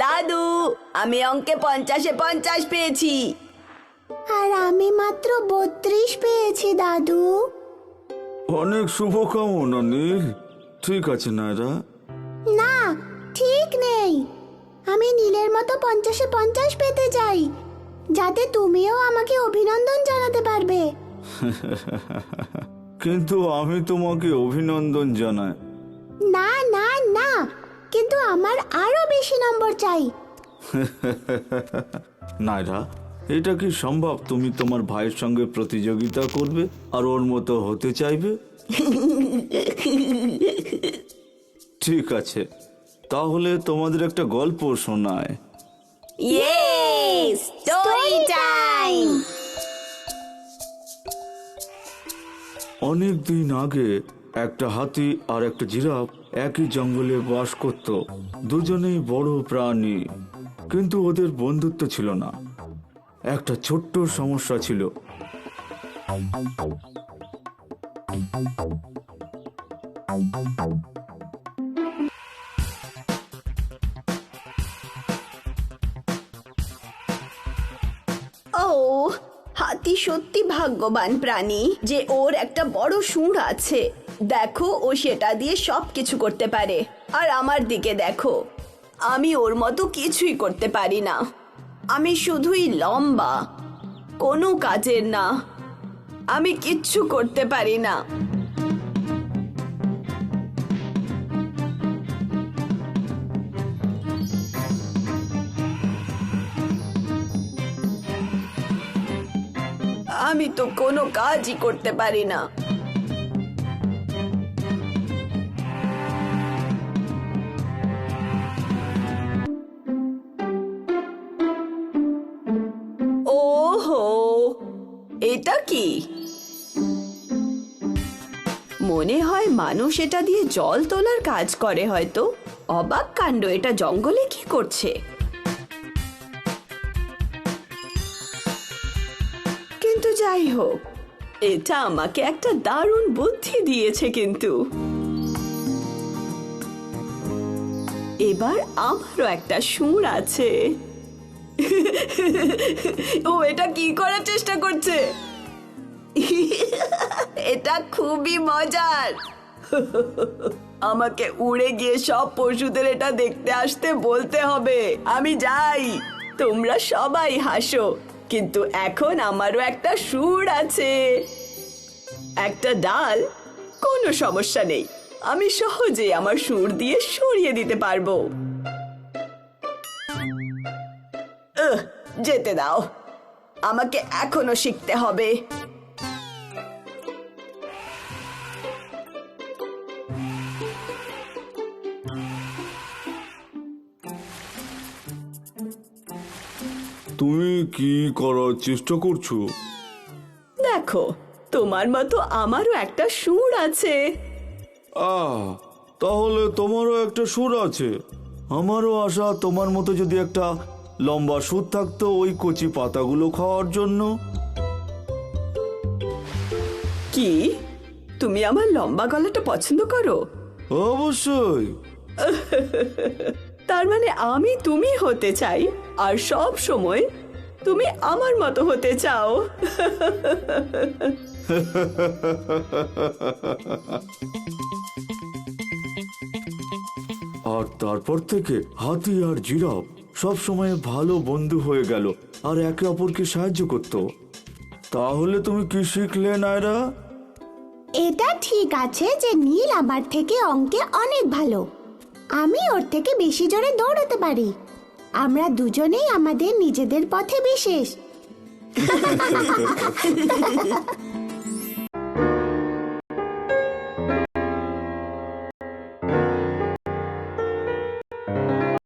দাদু, আমি অঙ্কে 50-এ 50 পেয়েছি। আর আমি মাত্র 32 পেয়েছি দাদু। অনেক শুভকামনা নীল। ঠিক আছে নায়রা। না, ঠিক নেই। আমি নীলের মতো 50-এ 50 পেতে চাই, যাতে তুমিও আমাকে অভিনন্দন জানাতে পারবে। কিন্তু আমি তোমাকে অভিনন্দন জানাই। না না না, কিন্তু আমার আরো বেশি নম্বর চাই। নায়রা, এটা কি সম্ভব তুমি তোমার ভাইয়ের সঙ্গে প্রতিযোগিতা করবে আর ওর মতো হতে চাইবে? ঠিক আছে, তাহলে তোমাদের একটা গল্প শোনায়। ইয়ে, স্টোরি টাইম। অনেক দিন আগে একটা হাতি আর একটা জিরাফ একই জঙ্গলে বাস করত। দুজনেই বড় প্রাণী, কিন্তু ওদের বন্ধুত্ব ছিল না। একটা ছোট্ট সমস্যা ছিল। ও, হাতি সত্যি ভাগ্যবান প্রাণী যে ওর একটা বড় শুঁড় আছে। দেখো, ও সেটা দিয়ে সবকিছু করতে পারে। আর আমার দিকে দেখো, আমি ওর মতো কিছুই করতে পারি না। আমি শুধুই লম্বা, কোনো কাজের না। আমি কিচ্ছু করতে পারি না। আমি তো কোনো কাজই করতে পারি না। ওহো, এটা কি? মনে হয় মানুষ এটা দিয়ে জল তোলার কাজ করে হয়তো। অবাক কাণ্ড, এটা জঙ্গলে কি করছে? কিন্তু যাই হোক, এটা আমাকে একটা দারুণ বুদ্ধি দিয়েছে। কিন্তু এবার আমারও একটা সুর আছে। ও এটা কি করার চেষ্টা করছে? এটা খুবই মজার। আমাকে উড়ে গিয়ে সব পশুদের এটা দেখতে আসতে বলতে হবে। আমি যাই, তোমরা সবাই হাসো, কিন্তু এখন আমারও একটা সুর আছে। একটা ডাল, কোনো সমস্যা নেই। আমি সহজেই আমার সুর দিয়ে সরিয়ে দিতে পারবো। যেতে দাও, আমাকে এখনো শিখতে হবে। তুমি কি করার চেষ্টা করছো? দেখো, তোমার মতো আমারও একটা সুর আছে। তাহলে তোমারও একটা সুর আছে। আমারও আশা তোমার মতো যদি একটা লম্বা সুর থাকতো ওই কচি পাতাগুলো খাওয়ার জন্য। কি, তুমি আমার লম্বা গলাটা পছন্দ করো? অবশ্যই। তার মানে আমি তুমি হতে চাই, আর সব সময় তুমি আমার মতো হতে চাও। আর তারপর থেকে হাতি আর জিরাফ সব সময় ভালো বন্ধু হয়ে গেল আর একে অপরকে সাহায্য করত। তাহলে তুমি কি শিখলে নায়রা? এটা ঠিক আছে যে নীল আমার থেকে অঙ্কে অনেক ভালো। আমি ওর থেকে বেশি জোরে দৌড়াতে পারি। আমরা দুজনেই আমাদের নিজেদের পথে বিশেষ।